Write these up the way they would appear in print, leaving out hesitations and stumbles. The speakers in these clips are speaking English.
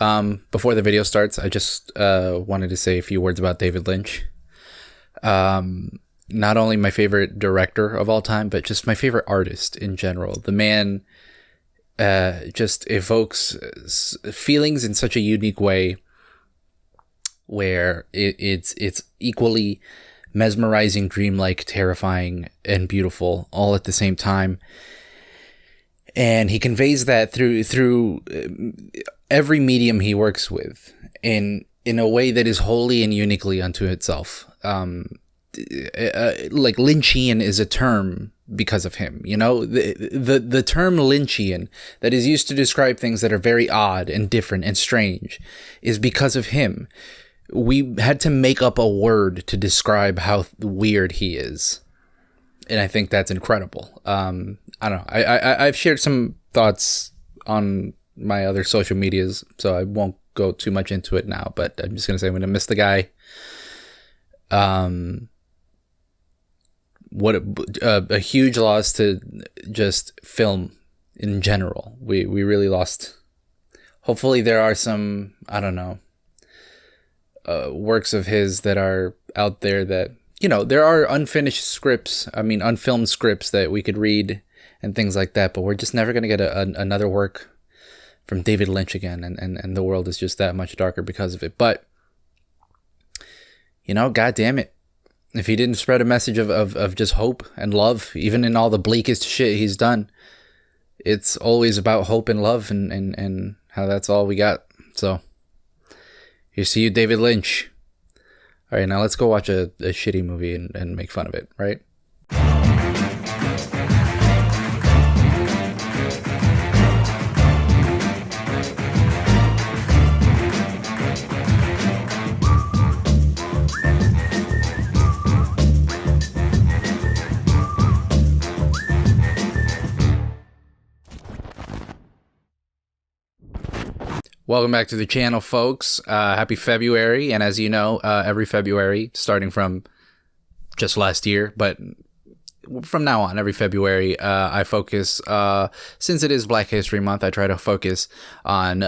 Before the video starts, I just wanted to say a few words about David Lynch. Not only my favorite director of all time, but just my favorite artist in general. The man just evokes feelings in such a unique way where it's equally mesmerizing, dreamlike, terrifying, and beautiful all at the same time. And he conveys that through every medium he works with in a way that is wholly and uniquely unto itself. Like Lynchian is a term because of him, you know, the term Lynchian that is used to describe things that are very odd and different and strange is because of him. We had to make up a word to describe how weird he is. And I think that's incredible. I don't know. I've shared some thoughts on my other social medias, so I won't go too much into it now, but I'm just going to say I'm going to miss the guy. What a huge loss to just film in general. We really lost. Hopefully there are some, I don't know, works of his that are out there that, you know, there are unfilmed scripts that we could read and things like that, but we're just never going to get another work from David Lynch again, and the world is just that much darker because of it. But, you know, God damn it. If he didn't spread a message of just hope and love, even in all the bleakest shit he's done, it's always about hope and love and how that's all we got. So, you see you, David Lynch. All right, now let's go watch a shitty movie and make fun of it, right? Welcome back to the channel, folks. Happy February. And as you know, every February, starting from just last year, but from now on, every February, I focus, since it is Black History Month, I try to focus on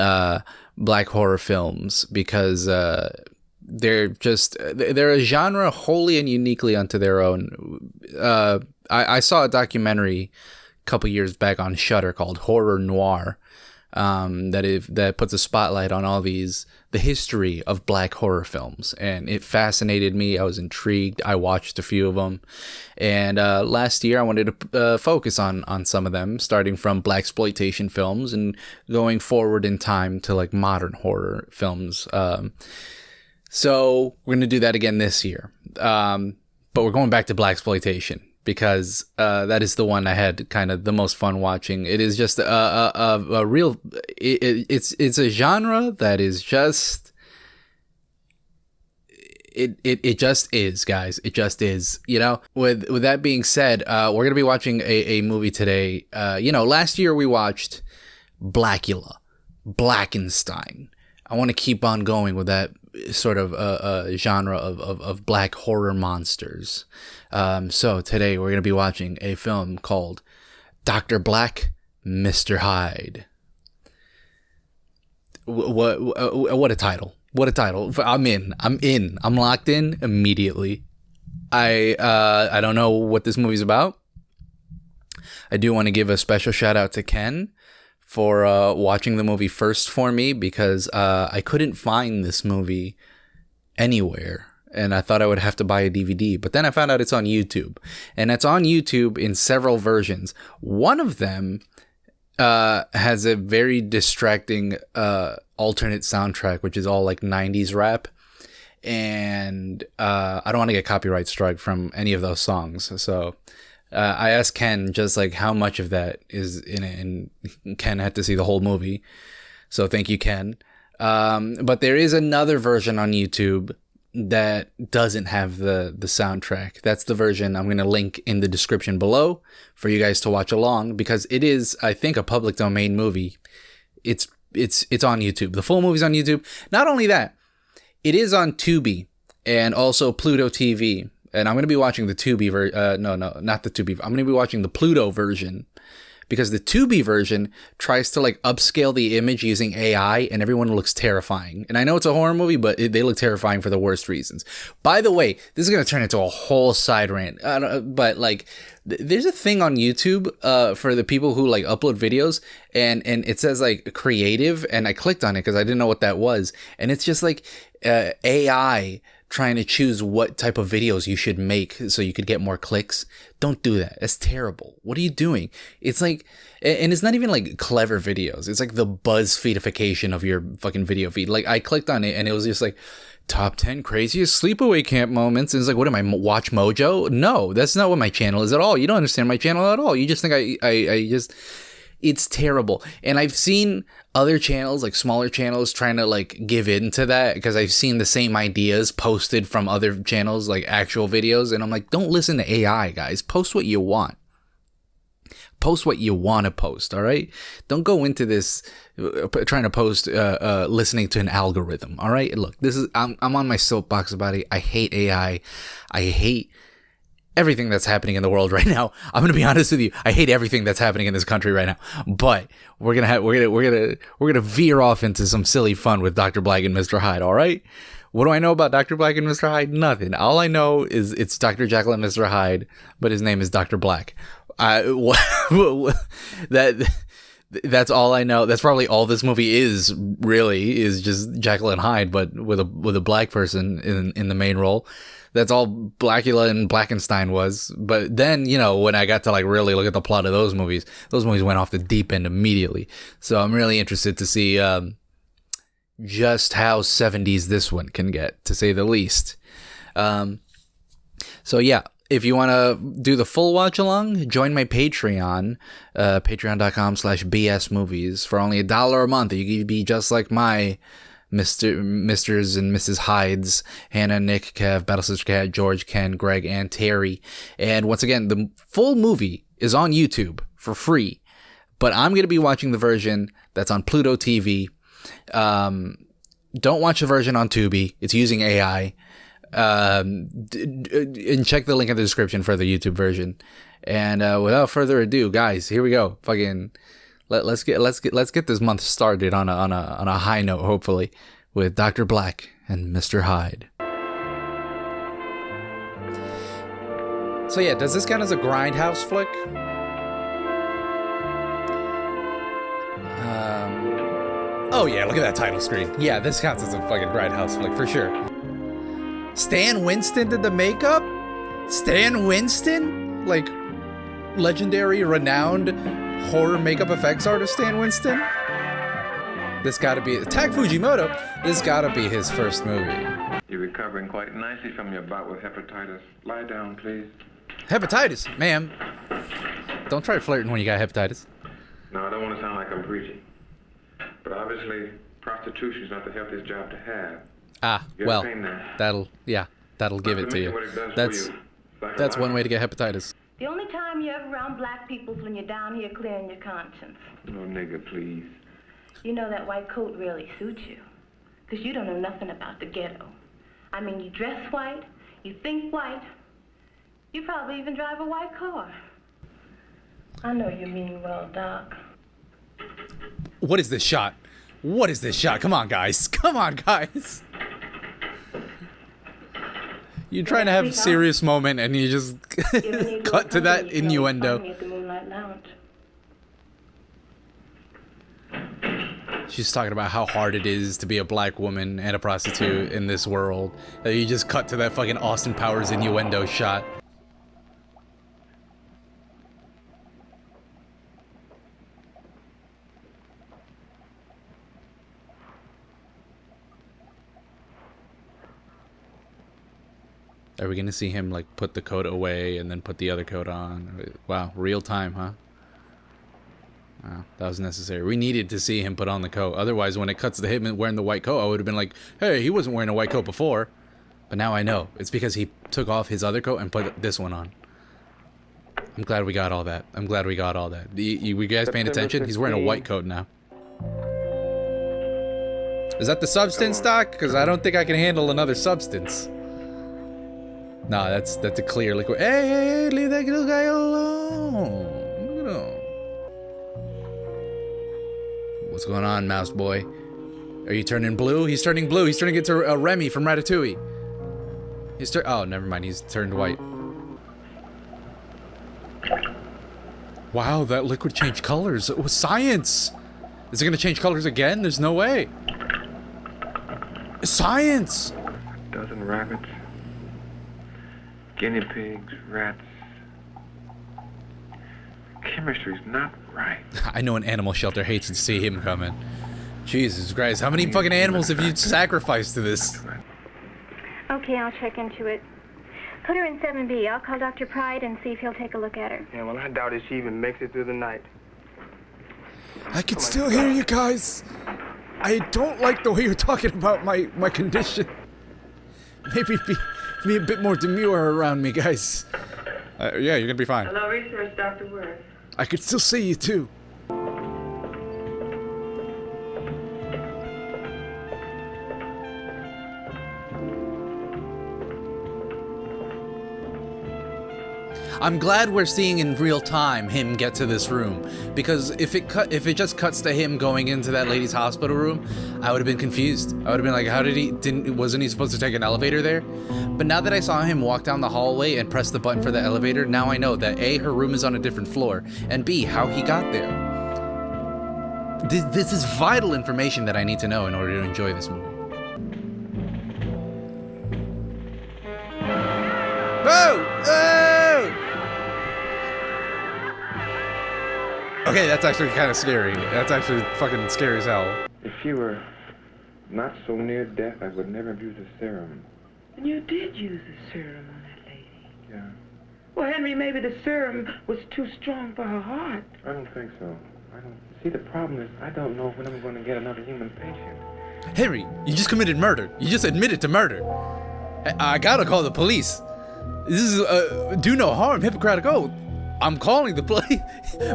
Black horror films because they're a genre wholly and uniquely unto their own. I saw a documentary a couple years back on Shudder called Horror Noir. That puts a spotlight on all the history of Black horror films, and it fascinated me. I was intrigued. I watched a few of them, and last year I wanted to focus on some of them, starting from Blaxploitation films and going forward in time to like modern horror films. So we're gonna do that again this year, but we're going back to Blaxploitation, because that is the one I had kind of the most fun watching. It is just a real... It's a genre that is just... It just is, guys. It just is. You know, with that being said, we're going to be watching a movie today. Last year we watched Blackula, Blackenstein. I want to keep on going with that sort of genre of black horror monsters. So today we're going to be watching a film called Dr. Black, Mr. Hyde. What a title. What a title. I'm in. I'm locked in immediately. I don't know what this movie's about. I do want to give a special shout out to Ken for watching the movie first for me, because I couldn't find this movie anywhere, and I thought I would have to buy a DVD, but then I found out it's on YouTube, and it's on YouTube in several versions. One of them has a very distracting alternate soundtrack, which is all like 90s rap, and I don't want to get copyright struck from any of those songs, so I asked Ken just like how much of that is in it, and Ken had to see the whole movie. So thank you, Ken. But there is another version on YouTube that doesn't have the soundtrack. That's the version I'm going to link in the description below for you guys to watch along, because it is, I think, a public domain movie. It's on YouTube. The full movie's on YouTube. Not only that, it is on Tubi and also Pluto TV. And I'm going to be watching the Tubi not the Tubi. I'm going to be watching the Pluto version, because the Tubi version tries to like upscale the image using AI, and everyone looks terrifying. And I know it's a horror movie, but they look terrifying for the worst reasons. By the way, this is gonna turn into a whole side rant, but like, there's a thing on YouTube for the people who like upload videos, and it says like creative, and I clicked on it because I didn't know what that was, and it's just like AI trying to choose what type of videos you should make so you could get more clicks. Don't do that. That's terrible. What are you doing? It's like, and it's not even like clever videos. It's like the BuzzFeedification of your fucking video feed. Like, I clicked on it and it was just like top 10 craziest sleepaway camp moments. And it's like, what am I, Watch Mojo? No, that's not what my channel is at all. You don't understand my channel at all. You just think I just, it's terrible. And I've seen other channels, like smaller channels, trying to like give in to that, because I've seen the same ideas posted from other channels, like actual videos. And I'm like, don't listen to AI, guys. Post what you want. Post what you want to post, all right? Don't go into this trying to post listening to an algorithm, all right? Look, this is I'm on my soapbox about it. I hate AI. I hate everything that's happening in the world right now. I'm gonna be honest with you. I hate everything that's happening in this country right now. But we're gonna veer off into some silly fun with Dr. Black and Mr. Hyde. All right. What do I know about Dr. Black and Mr. Hyde? Nothing. All I know is it's Dr. Jekyll and Mr. Hyde, but his name is Dr. Black. That's all I know. That's probably all this movie is, really, is just Jekyll and Hyde, but with a black person in the main role. That's all Blackula and Blackenstein was. But then, you know, when I got to like really look at the plot of those movies went off the deep end immediately. So I'm really interested to see just how 70s this one can get, to say the least. So yeah, if you want to do the full watch along, join my Patreon, patreon.com/BS movies. For only $1 a month, you can be just like my Mrs. and Mrs. Hydes, Hannah, Nick, Kev, Battle Sister Cat, George, Ken, Greg, and Terry. And once again, the full movie is on YouTube for free, but I'm going to be watching the version that's on Pluto TV. Don't watch the version on Tubi. It's using AI. And check the link in the description for the YouTube version. And without further ado, guys, here we go. Fucking let's get this month started on a high note, hopefully, with Dr. Black and Mr. Hyde. So yeah, does this count as a grindhouse flick? Oh yeah, look at that title screen. Yeah, this counts as a fucking grindhouse flick for sure. Stan Winston did the makeup? Stan Winston? Like, legendary, renowned horror makeup effects artist Stan Winston? This gotta be... Tak Fujimoto? This gotta be his first movie. You're recovering quite nicely from your bout with hepatitis. Lie down, please. Hepatitis? Ma'am. Don't try flirting when you got hepatitis. No, I don't want to sound like I'm preaching. But obviously, prostitution is not the healthiest job to have. Ah, well, that'll give it to you. That's one way to get hepatitis. The only time you're ever around black people is when you're down here clearing your conscience. Oh, nigga, please. You know that white coat really suits you. Because you don't know nothing about the ghetto. I mean, you dress white, you think white, you probably even drive a white car. I know you mean well, Doc. What is this shot? What is this shot? Come on, guys. Come on, guys. You're trying to have a serious moment and you just cut to that innuendo. She's talking about how hard it is to be a black woman and a prostitute in this world. You just cut to that fucking Austin Powers innuendo shot. Are we gonna see him like put the coat away and then put the other coat on? Wow, real time, huh? Wow, that was necessary. We needed to see him put on the coat. Otherwise, when it cuts to him wearing the white coat, I would have been like, hey, he wasn't wearing a white coat before. But now I know. It's because he took off his other coat and put this one on. I'm glad we got all that. I'm glad we got all that. You guys paying attention? He's wearing a white coat now. Is that the substance, Doc? Because I don't think I can handle another substance. No, that's a clear liquid. Hey, leave that little guy alone. Look at him. What's going on, mouse boy? Are you turning blue? He's turning blue. He's turning into Remy from Ratatouille. Oh, never mind. He's turned white. Wow, that liquid changed colors. It was science. Is it gonna change colors again? There's no way. Science. A dozen rabbits, guinea pigs, rats. Chemistry's not right. I know an animal shelter hates to see him coming. Jesus Christ, how many fucking animals have you sacrificed to this? Okay, I'll check into it. Put her in 7B. I'll call Dr. Pride and see if he'll take a look at her. Yeah, well, I doubt if she even makes it through the night. I can still hear you guys. I don't like the way you're talking about my condition. Maybe be a bit more demure around me, guys. Yeah, you're gonna be fine. Hello, research, Dr. Worth. I could still see you too. I'm glad we're seeing in real time him get to this room, because if it just cuts to him going into that lady's hospital room, I would have been confused. I would have been like, how did wasn't he supposed to take an elevator there? But now that I saw him walk down the hallway and press the button for the elevator, now I know that A, her room is on a different floor, and B, how he got there. This is vital information that I need to know in order to enjoy this movie. Whoa! Okay, that's actually kind of scary. That's actually fucking scary as hell. If you were not so near death, I would never have used a serum. And you did use the serum on that lady. Yeah. Well, Henry, maybe the serum was too strong for her heart. I don't think so. I don't. See, the problem is I don't know when I'm going to get another human patient. Henry, you just committed murder. You just admitted to murder. I gotta call the police. This is do no harm, Hippocratic Oath. I'm calling the police.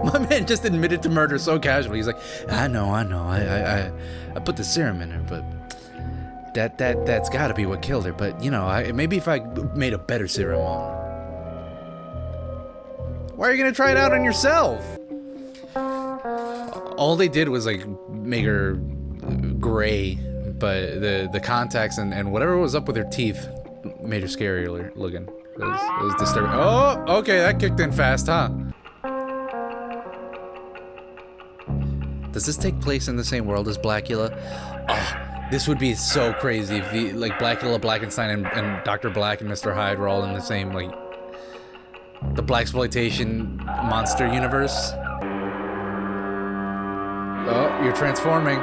My man just admitted to murder so casually. He's like, I know. I put the serum in her, but that's got to be what killed her. But you know, maybe if I made a better serum on her. Why are you gonna try it out on yourself? All they did was like make her gray, but the contacts and whatever was up with her teeth made her scarier looking. It was disturbing. Oh, okay, that kicked in fast, huh? Does this take place in the same world as Blackula? Oh, this would be so crazy if Blackula, Blackenstein, and Dr. Black and Mr. Hyde were all in the same, like, the blaxploitation monster universe. Oh, you're transforming.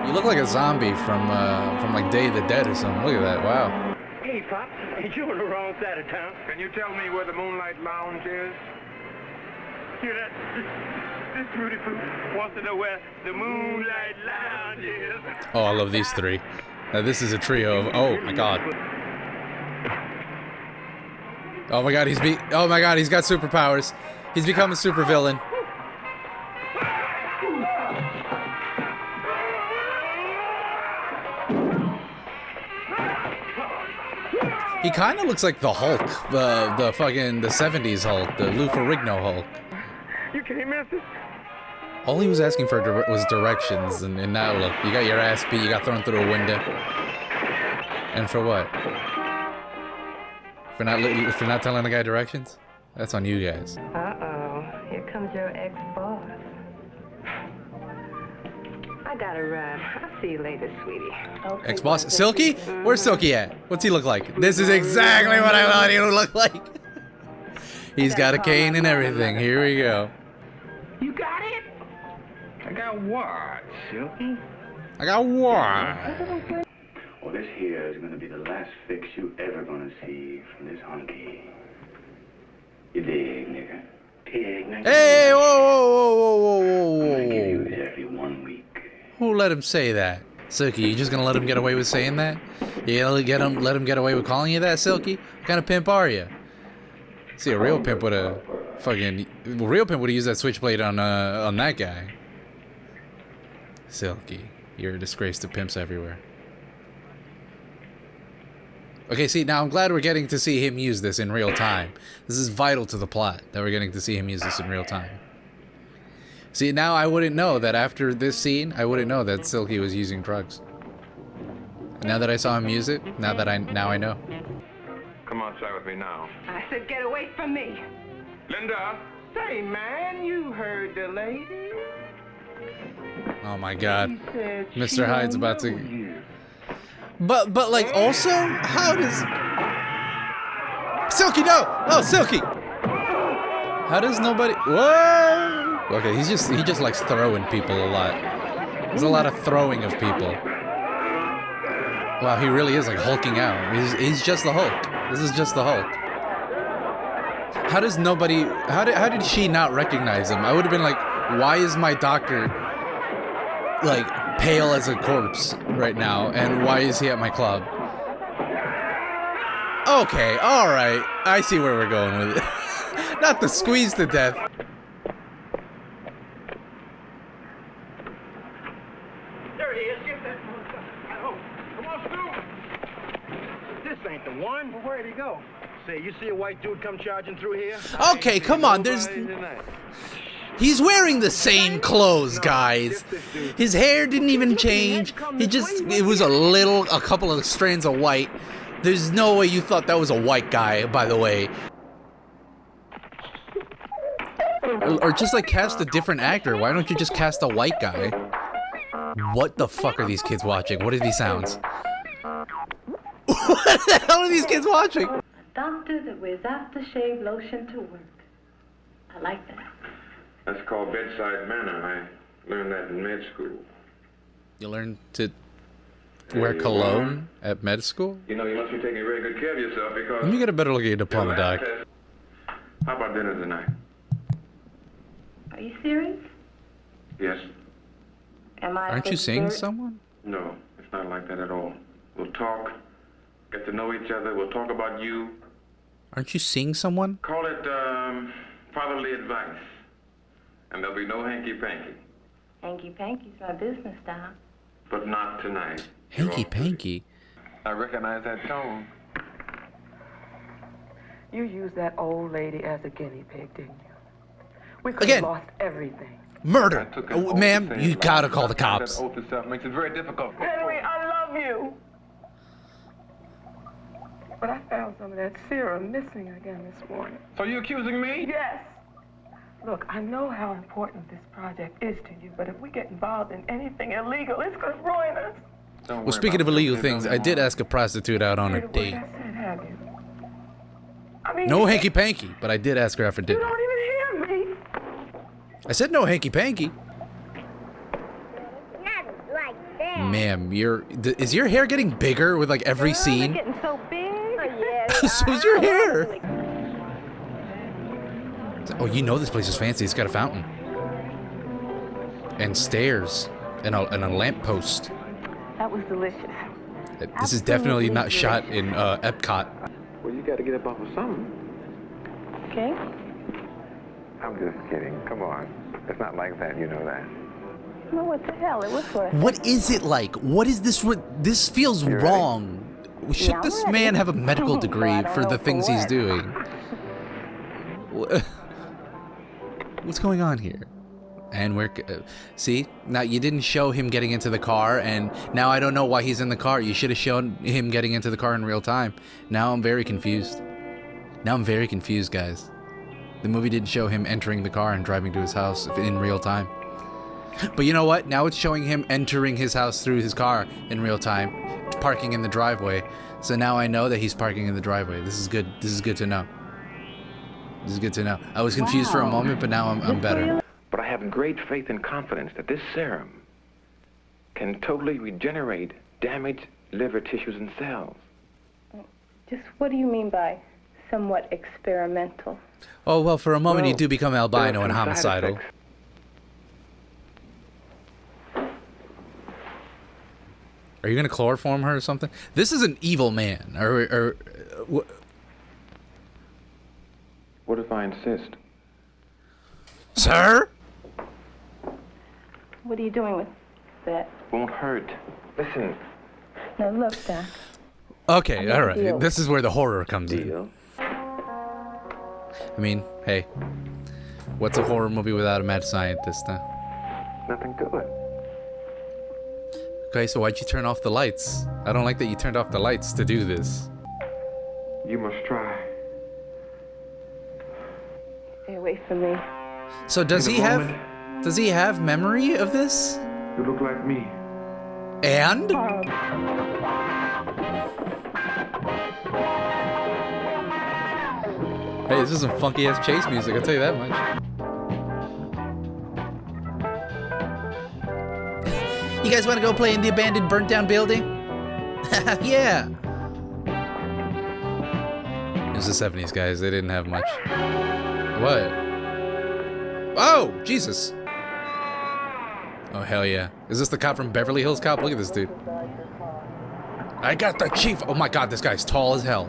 You look like a zombie from like Day of the Dead or something. Look at that, wow. Hey, Pop, you're on the wrong side of town. Can you tell me where the Moonlight Lounge is? Hear that? This Rudy Poo wants to know where the Moonlight Lounge is. Oh, I love these three. This is a trio of, oh my god. Oh my god, he's got superpowers. He's become a supervillain. He kind of looks like the Hulk, the 70s Hulk, the Lou Ferrigno Hulk. You can't miss it. All he was asking for was directions, and now look, you got your ass beat, you got thrown through a window. And for what? For not telling the guy directions? That's on you guys. Uh-oh. Here comes your ex-boss. I gotta run. I'll see you later, sweetie. Okay, Ex-boss? Silky? Where's Silky at? What's he look like? This is exactly what I thought he would look like. He's got a cane and everything. Here we go. You got it? I got what, Silky? I got what? Well, this here is gonna be the last fix you ever gonna see from this hunky. You dig, nigga? Dig, nigga? Hey, whoa. I'm gonna give you it every 1 week. Who let him say that? Silky, you just gonna let him get away with saying that? You gonna let him get away with calling you that, Silky? What kind of pimp are you? See, a real pimp would have used that switchblade on that guy. Silky, you're a disgrace to pimps everywhere. Okay, see, now I'm glad we're getting to see him use this in real time. This is vital to the plot, that we're getting to see him use this in real time. See, now I wouldn't know that after this scene, I wouldn't know that Silky was using drugs. Now that I saw him use it, now I know. Come outside with me now. I said, get away from me. Linda! Say, man, you heard the lady. Oh my God, She said Mr. she Hyde's don't about know to. you. But like also, how does Silky no? Oh, Silky! How does nobody? What? Okay, he just likes throwing people a lot. There's a lot of throwing of people. Wow, he really is like hulking out. He's just the Hulk. This is just the Hulk. How does nobody? How did she not recognize him? I would have been like, why is my doctor like pale as a corpse right now, and why is he at my club? Okay, all right, I see where we're going with it. Not the squeeze to death. There he is. Get that motherfucker. Oh, come on, Stu. This ain't the one. Well, where'd he go? Say, you see a white dude come charging through here? Okay, come on. He's wearing the same clothes, guys. His hair didn't even change. It was a couple of strands of white. There's no way you thought that was a white guy, by the way. Or just like cast a different actor. Why don't you just cast a white guy? What the fuck are these kids watching? What are these sounds? What the hell are these kids watching? A doctor that wears aftershave lotion to work. I like that. That's called bedside manner. I learned that in med school. You learn to wear cologne at med school? You know, you must be taking very good care of yourself because... Let me get a better look at your diploma, doc. How about dinner tonight? Are you serious? Yes. Am I? Aren't you seeing someone? No, it's not like that at all. We'll talk, get to know each other. We'll talk about you. Aren't you seeing someone? Call it fatherly advice. And there'll be no hanky-panky. Hanky-panky's my business, Doc. But not tonight. Hanky-panky? I recognize that tone. You used that old lady as a guinea pig, didn't you? We could Again. have lost everything. Murder! Oh, ma'am, you gotta call the cops. That oath itself makes it very difficult. Henry, I love you. But I found some of that serum missing again this morning. So you accusing me? Yes. Look, I know how important this project is to you, but if we get involved in anything illegal, it's going to ruin us. Well, speaking of illegal things, I did ask a prostitute out on a What date. I said, have you? I mean, No hanky-panky, but I did ask her out for you dinner. don't even hear me. I said no hanky-panky. Ma'am, is your hair getting bigger with like every scene? Getting so big. Oh, yeah. So's your hair. Oh, you know this place is fancy. It's got a fountain. And stairs. And a lamppost. That was delicious. This is definitely not shot in Epcot. Well, you got to get up off of something. Okay. I'm just kidding. Come on. It's not like that, you know that. Well, what the hell? It was for. What is it like? What is this? This feels wrong. Should this man have a medical degree for the things he's doing? What's going on here? And we're see, now you didn't show him getting into the car, and now I don't know why he's in the car. You should have shown him getting into the car in real time. Now I'm very confused. Now I'm very confused, guys. The movie didn't show him entering the car and driving to his house in real time. But you know what? Now it's showing him entering his house through his car in real time, parking in the driveway. So now I know that he's parking in the driveway. This is good. This is good to know. This is good to know. I was confused for a moment, but now I'm better. But I have great faith and confidence that this serum can totally regenerate damaged liver tissues and cells. Just what do you mean by somewhat experimental? Oh, well, for a moment you do become albino and there are some side homicidal. effects. Are you going to chloroform her or something? This is an evil man. What if I insist? Sir? What are you doing with that? Won't hurt. Listen. Now look, Doc. Okay, all right. Deal. This is where the horror comes in. Deal. I mean, hey. What's a horror movie without a mad scientist, huh? Nothing to it. Okay, so why'd you turn off the lights? I don't like that you turned off the lights to do this. You must try. Stay away from me. So does he have memory of this? You look like me. And? Hey, this is some funky ass chase music, I'll tell you that much. You guys want to go play in the abandoned, burnt down building? Yeah! It was the 70s, guys. They didn't have much. What? Oh, Jesus! Oh, hell yeah. Is this the cop from Beverly Hills Cop? Look at this dude. I got the chief! Oh my god, this guy's tall as hell.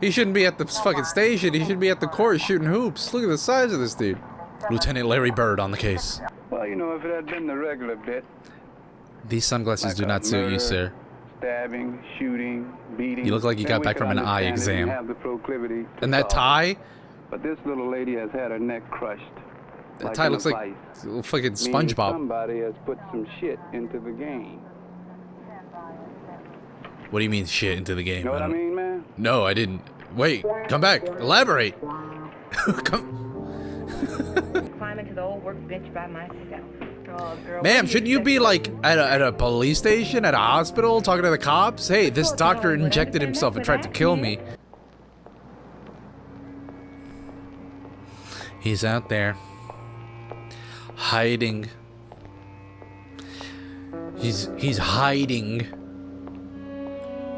He shouldn't be at the fucking station. He should be at the court shooting hoops. Look at the size of this dude. Lieutenant Larry Bird on the case. Well, you know, if it had been the regular bit. These sunglasses like do not suit you, sir. Stabbing, shooting, beating. You look like you got back from an eye exam. Have the proclivity And that tie? But this little lady has had her neck crushed. That tie looks like fucking SpongeBob. Somebody has put some shit into the game. What do you mean shit into the game? You know what I mean, man? No, I didn't. Wait, come back. Elaborate. Come. Climb into the old workbench by myself. Oh, girl, Ma'am, shouldn't you be like at a police station, at a hospital, talking to the cops? Hey, this doctor injected himself and tried to kill me. He's out there. Hiding. He's hiding.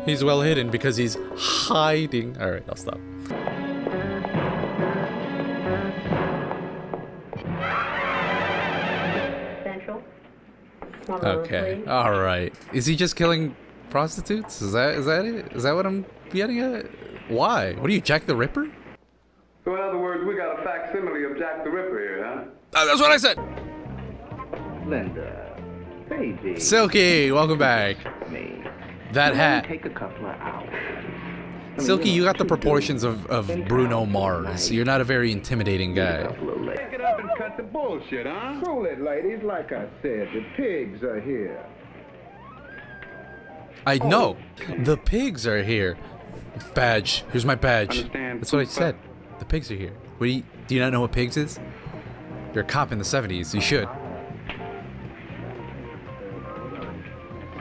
He's well hidden because he's hiding. Alright, I'll stop. Okay. All right. Is he just killing prostitutes? Is that it? Is that what I'm getting at? Why? What are you, Jack the Ripper? So in other words, we got a facsimile of Jack the Ripper here, huh? That's what I said. Linda, baby. Silky, welcome back. Me. That hat. Take a couple of hours. Silky, you got the proportions of Bruno Mars. You're not a very intimidating guy. Pick it up and cut the bullshit, huh? Cool it, ladies. Like I said, the pigs are here. I know. The pigs are here. Badge. Here's my badge. Understand? That's what I said. The pigs are here. What do you not know what pigs is? You're a cop in the 70s. You should.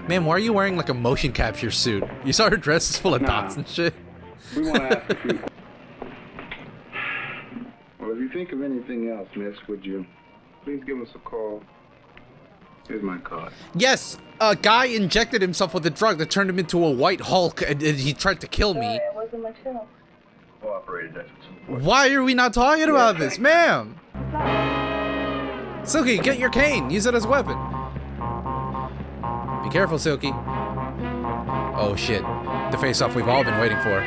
Man, why are you wearing like a motion capture suit? You saw her dress is full of dots and shit. We want to ask a few. Well, if you think of anything else, miss, would you please give us a call? Here's my card. Yes, a guy injected himself with a drug that turned him into a white Hulk, and he tried to kill me. It wasn't much help. Cooperated, that's what's important. Why are we not talking about this, ma'am? Silky, get your cane. Use it as a weapon. Be careful, Silky. Oh shit, the face-off we've all been waiting for.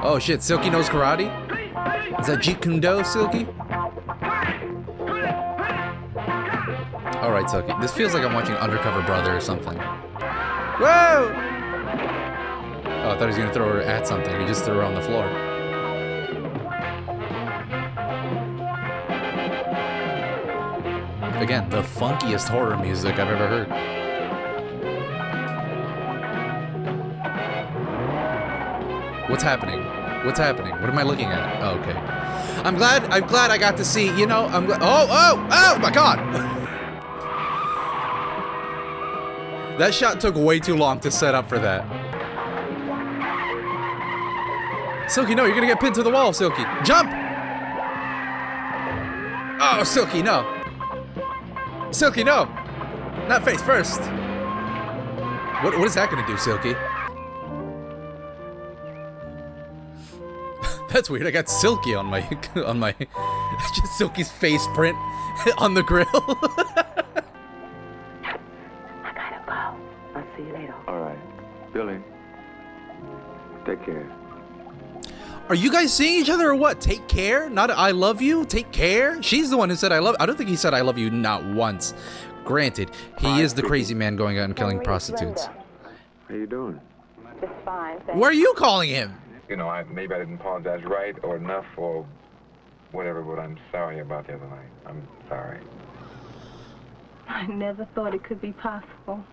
Oh shit, Silky knows karate? Is that Jeet Kune Do, Silky? Alright, Silky. This feels like I'm watching Undercover Brother or something. Whoa! Oh, I thought he was gonna throw her at something. He just threw her on the floor. Again, the funkiest horror music I've ever heard. What's happening? What's happening? What am I looking at? Oh, okay. I'm glad I got to see, you know, oh my god! That shot took way too long to set up for that. Silky, no, you're gonna get pinned to the wall, Silky. Jump! Oh, Silky, no. Silky, no! Not face first. What is that gonna do, Silky? That's weird. I got Silky on my just Silky's face print on the grill. I gotta go. I'll see you later. All right. Billy, take care. Are you guys seeing each other or what? Take care? Not I love you? Take care? She's the one who said I love. I don't think he said I love you not once. Granted, he is the crazy man going out and killing prostitutes. How you doing? Just fine, thanks. Where are you calling him? you know, maybe I didn't apologize right or enough or whatever, but I'm sorry about the other night. I'm sorry. I never thought it could be possible.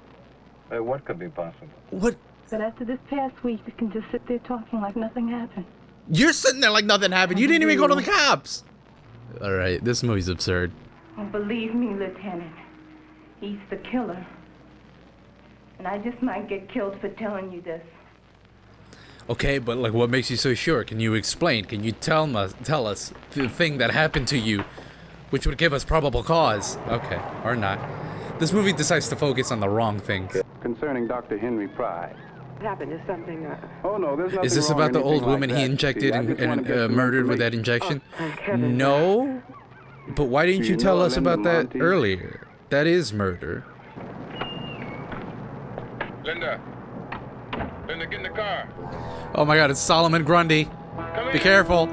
What could be possible? What? But after this past week, we can just sit there talking like nothing happened. You're sitting there like nothing happened. You didn't even go to the cops. All right, this movie's absurd. Oh, believe me, Lieutenant, he's the killer. And I just might get killed for telling you this. Okay, but like, what makes you so sure? Can you explain? Can you tell us the thing that happened to you, which would give us probable cause? Okay, or not. This movie decides to focus on the wrong things. Concerning Dr. Henry Pride. What happened? Is something... Oh, no, there's nothing Is this wrong about or the old anything woman like he that. injected See, I and just wanna get some murdered with that information. injection? No, but why didn't Do you you tell know us Linda about that Monty? earlier? That is murder. Linda, get in the car. Oh my God, it's Solomon Grundy. Come Be here. careful.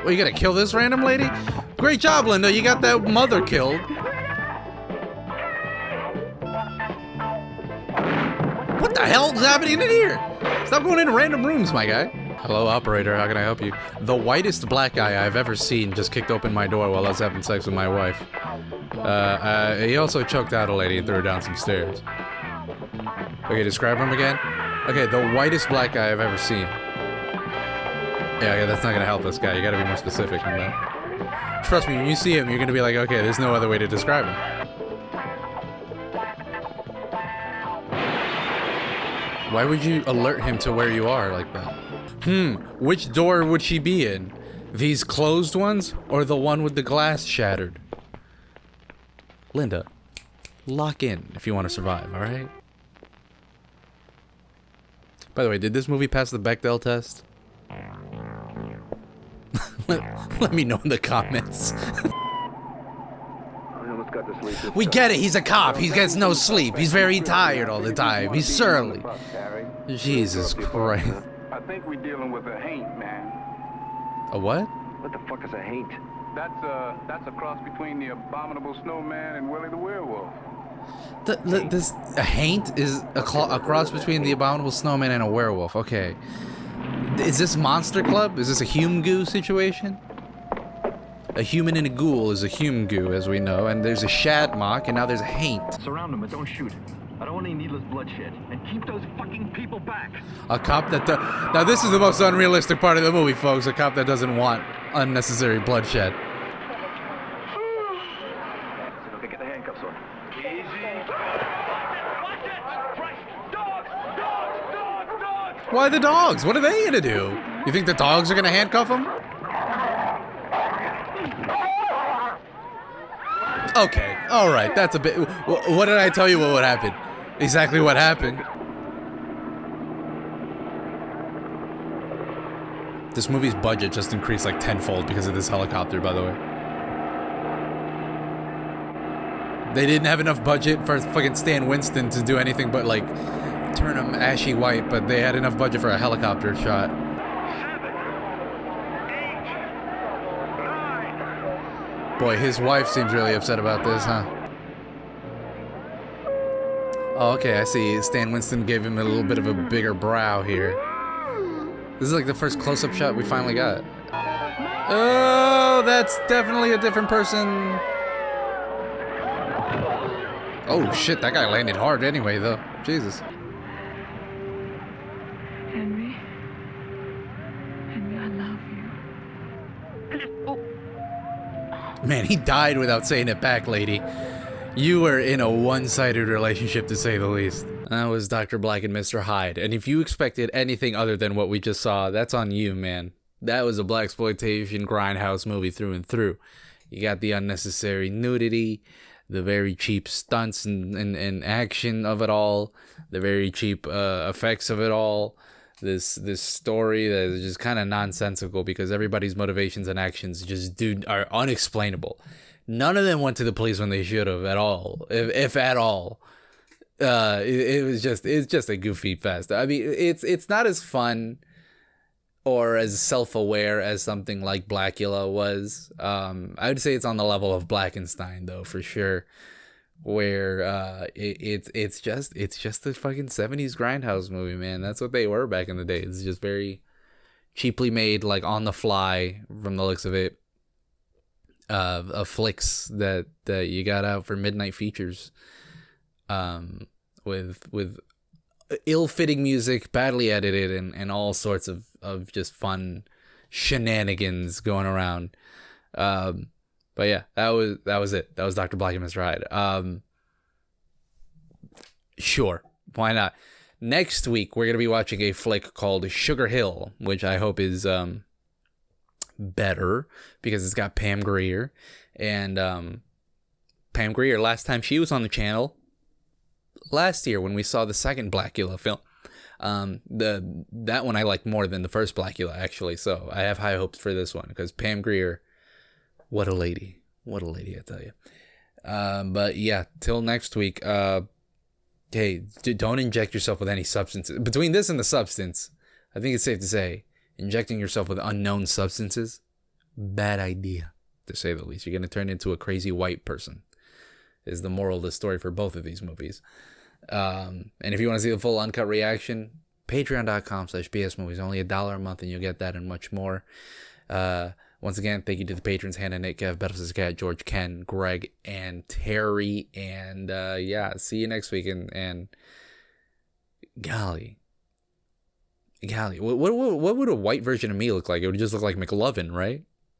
Well, you gonna kill this random lady? Great job, Linda. You got that mother killed. What the hell is happening in here? Stop going into random rooms, my guy. Hello, operator. How can I help you? The whitest black guy I've ever seen just kicked open my door while I was having sex with my wife. He also choked out a lady and threw her down some stairs. Okay, describe him again. Okay, the whitest black guy I've ever seen. Yeah, that's not gonna help this guy. You gotta be more specific than that. Trust me, when you see him, you're gonna be like, okay, there's no other way to describe him. Why would you alert him to where you are like that? Which door would she be in? These closed ones or the one with the glass shattered? Linda, lock in if you want to survive, alright? By the way, did this movie pass the Bechdel test? Let me know in the comments. We get it, he's a cop. He gets no sleep. He's very tired all the time. He's surly. Jesus Christ. I think we're dealing with a haint, man. A what? What the fuck is a haint? That's a cross between the abominable snowman and Willie the werewolf. A haint is a cross between the abominable snowman and a werewolf. Okay. Is this Monster Club? Is this a hume goo situation? A human and a ghoul is a hume goo, as we know, and there's a shadmock, and now there's a haint. Surround him, but don't shoot. I don't want any needless bloodshed. And keep those fucking people back. A cop that now this is the most unrealistic part of the movie, folks. A cop that doesn't want unnecessary bloodshed. Okay, get the handcuffs on. Easy. Watch it! Christ! Dogs! Why the dogs? What are they gonna do? You think the dogs are gonna handcuff him? Okay, all right. That's a bit. What did I tell you? What would happen? Exactly what happened. This movie's budget just increased like tenfold because of this helicopter, by the way. They didn't have enough budget for fucking Stan Winston to do anything but like turn him ashy white, but they had enough budget for a helicopter shot. 7, 8, 9. Boy, his wife seems really upset about this, huh? Oh, okay, I see. Stan Winston gave him a little bit of a bigger brow here. This is like the first close-up shot we finally got. Oh, that's definitely a different person. Oh, shit, that guy landed hard anyway, though. Jesus. Henry, I love you. Man, he died without saying it back, lady. You were in a one-sided relationship, to say the least. That was Dr. Black and Mr. Hyde. And if you expected anything other than what we just saw, that's on you, man. That was a blaxploitation grindhouse movie through and through. You got the unnecessary nudity, the very cheap stunts and action of it all, the very cheap effects of it all. This story that is just kind of nonsensical because everybody's motivations and actions just are unexplainable. None of them went to the police when they should have at all, if at all. It's just a goofy fest. I mean, it's not as fun or as self-aware as something like Blackula was. I would say it's on the level of Blackenstein, though, for sure. where it's just a fucking 70s grindhouse movie, man. That's what they were back in the day. It's just very cheaply made, like on the fly from the looks of it, of flicks that you got out for midnight features, with ill-fitting music, badly edited, and all sorts of just fun shenanigans going around. But yeah, that was it. That was Dr. Black and Mr. Hyde. Sure, why not? Next week we're gonna be watching a flick called Sugar Hill, which I hope is better because it's got Pam Grier, and Pam Grier, last time she was on the channel, last year when we saw the second Blackula film. That one I liked more than the first Blackula, actually. So I have high hopes for this one because Pam Grier, what a lady, I tell you. But yeah, till next week. Hey, don't inject yourself with any substances. Between this and the substance, I think it's safe to say, injecting yourself with unknown substances, bad idea, to say the least. You're going to turn into a crazy white person, is the moral of the story for both of these movies. And if you want to see the full uncut reaction, patreon.com/bsmovies. Only $1 a month and you'll get that and much more. Once again, thank you to the patrons: Hannah, Nick, Kev, Bettles' Cat, George, Ken, Greg, and Terry. And yeah, see you next week. And golly, what would a white version of me look like? It would just look like McLovin, right?